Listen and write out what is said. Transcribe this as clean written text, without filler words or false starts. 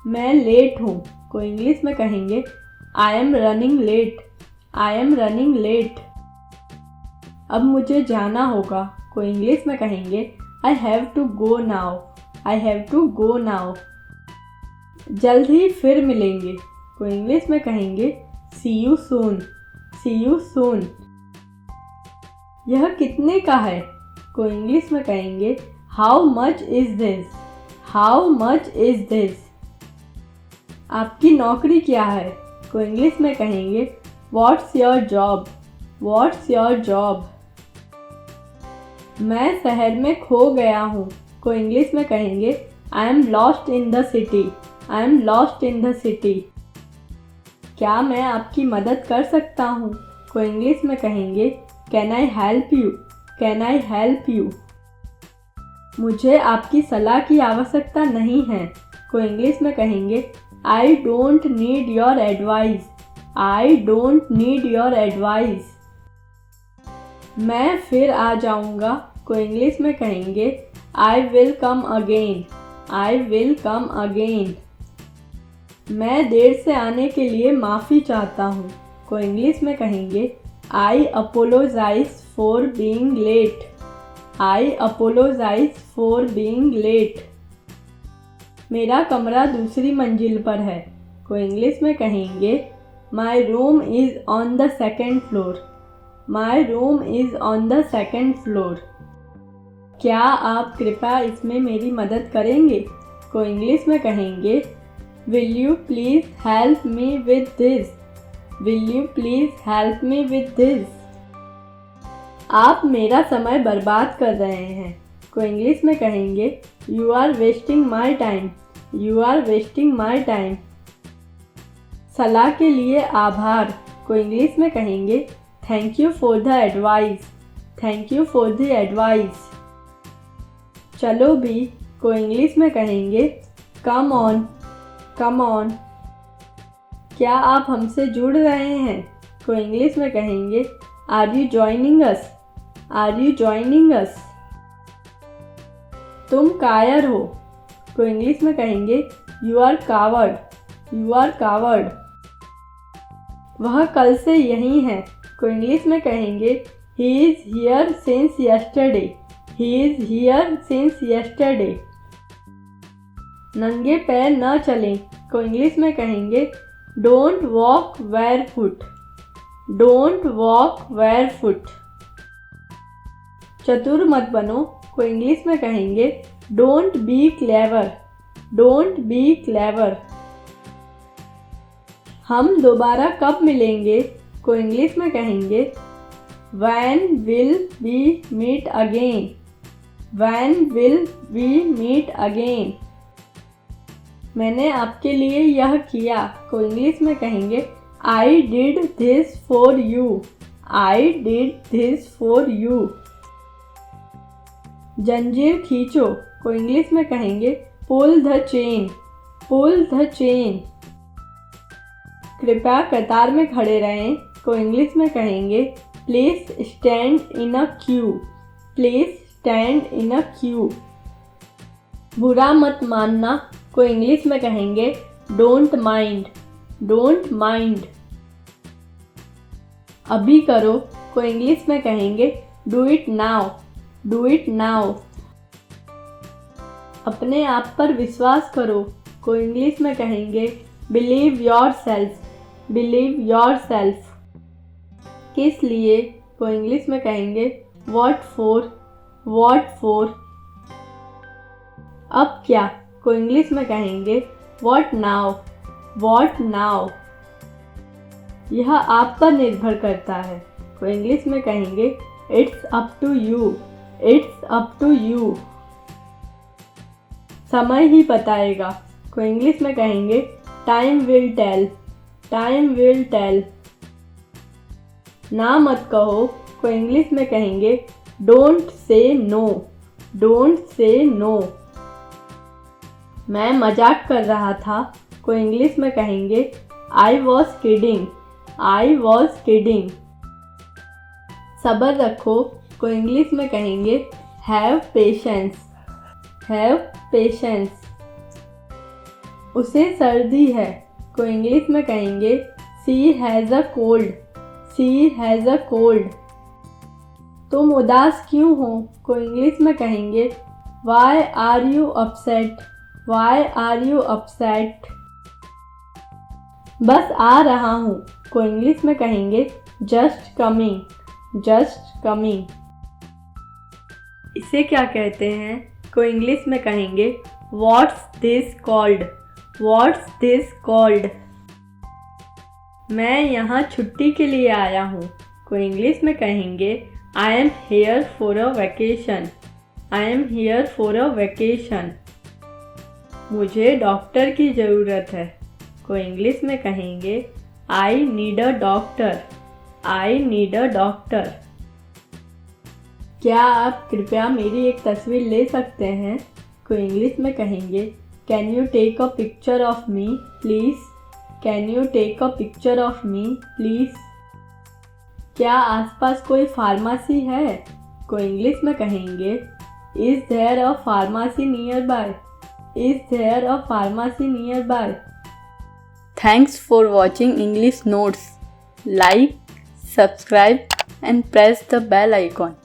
मैं लेट हूँ को इंग्लिश में कहेंगे I am running late. I am running late. अब मुझे जाना होगा को इंग्लिश में कहेंगे I have to go now. I have to go now. जल्द ही फिर मिलेंगे को इंग्लिश में कहेंगे सी you soon. C you soon. यह कितने का है को इंग्लिश में कहेंगे how much is this. How much is this. आपकी नौकरी क्या है को इंग्लिश में कहेंगे what's your job. What's your job. मैं शहर में खो गया हूँ को इंग्लिश में कहेंगे I am lost in the city. I am lost in the city. क्या मैं आपकी मदद कर सकता हूँ को इंग्लिश में कहेंगे can I help you. Can I help you. मुझे आपकी सलाह की आवश्यकता नहीं है को इंग्लिश में कहेंगे I don't need your advice. I don't need your advice. मैं फिर आ जाऊँगा को इंग्लिश में कहेंगे I will come again. I will come again. मैं देर से आने के लिए माफ़ी चाहता हूँ को इंग्लिश में कहेंगे I apologise for being late. I apologise for being late. मेरा कमरा दूसरी मंजिल पर है को इंग्लिश में कहेंगे my room is on the second floor. My room is on the second floor. क्या आप कृपया इसमें मेरी मदद करेंगे को इंग्लिश में कहेंगे will you please help me with this. Will you please help me with this. आप मेरा समय बर्बाद कर रहे हैं को इंग्लिश में कहेंगे you are wasting my time. You are wasting my time. सलाह के लिए आभार को इंग्लिश में कहेंगे thank you for the advice. Thank you for the advice. चलो भी को इंग्लिश में कहेंगे कम ऑन। Come on. क्या आप हमसे जुड़ रहे हैं को इंग्लिश में कहेंगे are you joining us. Are you joining us. तुम कायर हो को इंग्लिश में कहेंगे you are coward. You are coward. वह कल से यहीं है को इंग्लिश में कहेंगे he is here since yesterday. He is here since yesterday. नंगे पैर न चलें को इंग्लिश में कहेंगे don't walk barefoot. Don't walk barefoot. चतुर मत बनो को इंग्लिश में कहेंगे don't be clever. Don't be clever. हम दोबारा कब मिलेंगे को इंग्लिश में कहेंगे when will we meet again. When will we meet again. मैंने आपके लिए यह किया को इंग्लिश में कहेंगे I did this for you. I did this for you. जंजीर खींचो को इंग्लिश में कहेंगे pull the chain. Pull the chain. कृपया कतार में खड़े रहें को इंग्लिश में कहेंगे please stand in a queue. Please stand in a queue. बुरा मत मानना को इंग्लिश में कहेंगे डोंट माइंड। Don't mind. अभी करो को इंग्लिश में कहेंगे do it now. Do it now. अपने आप पर विश्वास करो को इंग्लिश में कहेंगे believe your self. Believe your self. किस लिए को इंग्लिश में कहेंगे व्हाट फॉर। What for. अब क्या को इंग्लिश में कहेंगे व्हाट नाउ। What now. यह आप पर निर्भर करता है को इंग्लिश में कहेंगे it's up to you. It's up to you. समय ही बताएगा को इंग्लिश में कहेंगे time will tell. Time will tell. ना मत कहो को इंग्लिश में कहेंगे don't say no. Don't say no. मैं मजाक कर रहा था को इंग्लिश में कहेंगे I was kidding. I was kidding. सब्र रखो को इंग्लिश में कहेंगे हैव पेशेंस। Have patience. उसे सर्दी है, को इंग्लिश में कहेंगे she has a cold, she has a cold. तुम उदास क्यों हो, को इंग्लिश में कहेंगे why are you upset, why are you upset. बस आ रहा हूँ, को इंग्लिश में कहेंगे जस्ट कमिंग, जस्ट कमिंग। इसे क्या कहते हैं, को इंग्लिश में कहेंगे what's this called, what's this called. मैं यहाँ छुट्टी के लिए आया हूँ, को इंग्लिश में कहेंगे I am here for a vacation, I am here for a vacation. मुझे डॉक्टर की ज़रूरत है, को इंग्लिश में कहेंगे I need a doctor, I need a doctor. क्या आप कृपया मेरी एक तस्वीर ले सकते हैं, को इंग्लिश में कहेंगे can you take a picture of me please, can you take a picture of me please. क्या आसपास कोई फार्मेसी है, को इंग्लिश में कहेंगे is there a pharmacy nearby, is there a pharmacy nearby. Thanks for watching English notes. Like, subscribe and press the bell icon.